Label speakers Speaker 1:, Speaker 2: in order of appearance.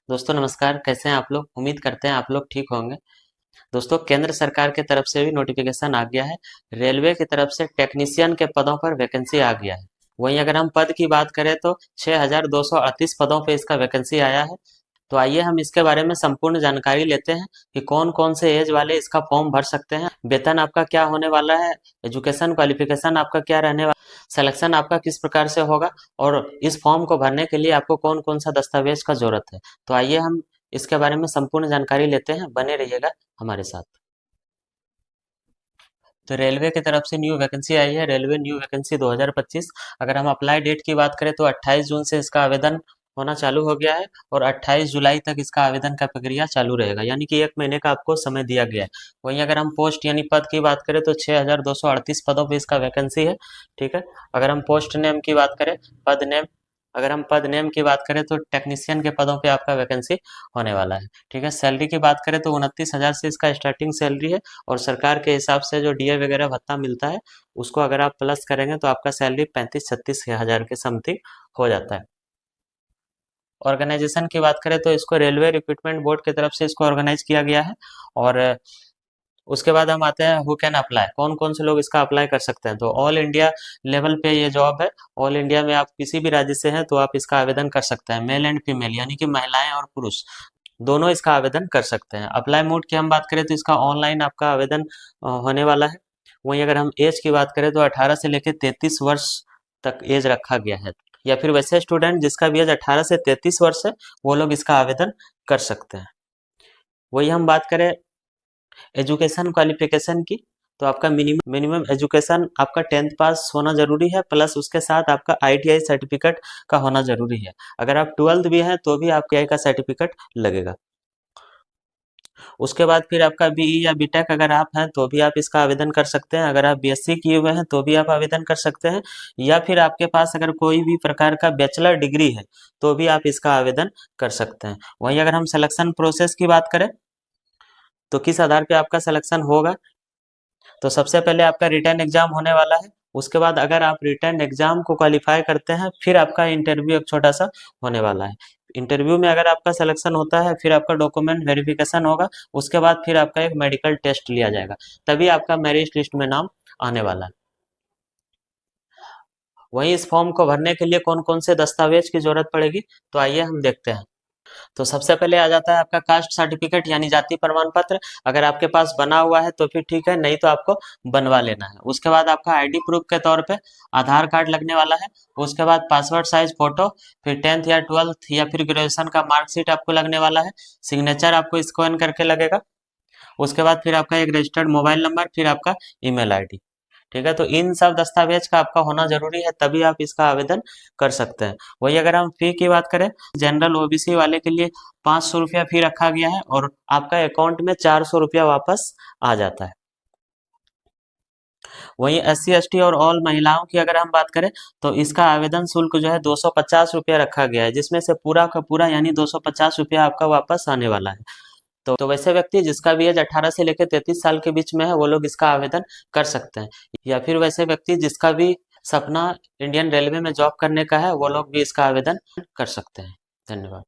Speaker 1: दोस्तों नमस्कार, कैसे हैं आप लोग। उम्मीद करते हैं आप लोग ठीक होंगे। दोस्तों केंद्र सरकार की तरफ से भी नोटिफिकेशन आ गया है। रेलवे की तरफ से टेक्नीशियन के पदों पर वैकेंसी आ गया है। वहीं अगर हम पद की बात करें तो 6238 पदों पे इसका वैकेंसी आया है। तो आइए हम इसके बारे में संपूर्ण जानकारी लेते हैं कि कौन कौन से एज वाले इसका फॉर्म भर सकते हैं, वेतन आपका क्या होने वाला है, एजुकेशन क्वालिफिकेशन आपका क्या रहने वाला, सिलेक्शन आपका किस प्रकार से होगा और इस फॉर्म को भरने के लिए आपको कौन कौन सा दस्तावेज का जरूरत है। तो आइए हम इसके बारे में संपूर्ण जानकारी लेते हैं, बने रहिएगा हमारे साथ। तो रेलवे की तरफ से न्यू वैकेंसी आई है, रेलवे न्यू वैकेंसी 2025। अगर हम अप्लाई डेट की बात करें तो 28 जून से इसका आवेदन होना चालू हो गया है और 28 जुलाई तक इसका आवेदन का प्रक्रिया चालू रहेगा, यानी कि 1 महीने का आपको समय दिया गया है। वहीं अगर हम पोस्ट यानी पद की बात करें तो 6238 पदों पर इसका वैकेंसी है। ठीक है। अगर हम पोस्ट नेम की बात करें, पद नेम, अगर हम पद नेम की बात करें तो टेक्नीशियन के पदों पे आपका वैकेंसी होने वाला है। ठीक है। सैलरी की बात करें तो 29,000 से इसका स्टार्टिंग सैलरी है और सरकार के हिसाब से जो डीए वगैरह भत्ता मिलता है उसको अगर आप प्लस करेंगे तो आपका सैलरी 35-36 हज़ार के समथिंग हो जाता है। ऑर्गेनाइजेशन की बात करें तो इसको रेलवे रिक्रूटमेंट बोर्ड की तरफ से इसको ऑर्गेनाइज किया गया है। और उसके बाद हम आते हैं हु कैन अप्लाई, कौन कौन से लोग इसका अप्लाई कर सकते हैं। तो ऑल इंडिया लेवल पे ये जॉब है। ऑल इंडिया में आप किसी भी राज्य से हैं तो आप इसका आवेदन कर सकते हैं। मेल एंड फीमेल यानी कि महिलाएं और पुरुष दोनों इसका आवेदन कर सकते हैं। अप्लाई मोड की हम बात करें तो इसका ऑनलाइन आपका आवेदन होने वाला है। वहीं अगर हम एज की बात करें तो 18 से लेकर 33 वर्ष तक एज रखा गया है। या फिर वैसे स्टूडेंट जिसका भी एज 18 से 33 वर्ष है वो लोग इसका आवेदन कर सकते हैं। वही हम बात करें एजुकेशन क्वालिफिकेशन की, तो आपका मिनिमम एजुकेशन आपका 10th पास होना जरूरी है, प्लस उसके साथ आपका आईटीआई सर्टिफिकेट का होना जरूरी है। अगर आप 12th भी हैं तो भी आपके आई का सर्टिफिकेट लगेगा। उसके बाद फिर आपका बीई या बीटेक अगर आप हैं तो भी आप इसका आवेदन कर सकते हैं। अगर आप बीएससी किए हुए हैं तो भी आप आवेदन कर सकते हैं। या फिर आपके पास अगर कोई भी प्रकार का बैचलर डिग्री है तो भी आप इसका आवेदन कर सकते हैं। वहीं अगर हम सिलेक्शन प्रोसेस की बात करें तो किस आधार पे आपका सिलेक्शन होगा, तो सबसे पहले आपका रिटन एग्जाम होने वाला है। उसके बाद अगर आप रिटन एग्जाम को क्वालिफाई करते हैं फिर आपका इंटरव्यू एक छोटा सा होने वाला है। इंटरव्यू में अगर आपका सिलेक्शन होता है फिर आपका डॉक्यूमेंट वेरिफिकेशन होगा। उसके बाद फिर आपका एक मेडिकल टेस्ट लिया जाएगा, तभी आपका मेरिट लिस्ट में नाम आने वाला है। वहीं इस फॉर्म को भरने के लिए कौन कौन से दस्तावेज की जरूरत पड़ेगी, तो आइए हम देखते हैं। तो सबसे पहले आ जाता है आपका कास्ट सर्टिफिकेट यानी जाति प्रमाण पत्र। अगर आपके पास बना हुआ है तो फिर ठीक है, नहीं तो आपको बनवा लेना है। उसके बाद आपका आईडी प्रूफ के तौर पे आधार कार्ड लगने वाला है। उसके बाद पासपोर्ट साइज फोटो, फिर 10th या 12th या फिर ग्रेजुएशन का मार्कशीट आपको लगने वाला है। सिग्नेचर आपको स्कैन करके लगेगा। उसके बाद फिर आपका एक रजिस्टर्ड मोबाइल नंबर, फिर आपका ईमेल आईडी। ठीक है। तो इन सब दस्तावेज का आपका होना जरूरी है, तभी आप इसका आवेदन कर सकते हैं। वही अगर हम फी की बात करें, जनरल ओबीसी वाले के लिए 500 रुपया फी रखा गया है और आपका अकाउंट में 400 रुपया वापस आ जाता है। वहीं एससी एसटी और ऑल महिलाओं की अगर हम बात करें तो इसका आवेदन शुल्क जो है 250 रुपया रखा गया है, जिसमें से पूरा का पूरा यानी 250 रुपया आपका वापस आने वाला है। तो वैसे व्यक्ति जिसका भी एज 18 से लेकर 33 साल के बीच में है वो लोग इसका आवेदन कर सकते हैं। या फिर वैसे व्यक्ति जिसका भी सपना इंडियन रेलवे में जॉब करने का है वो लोग भी इसका आवेदन कर सकते हैं। धन्यवाद।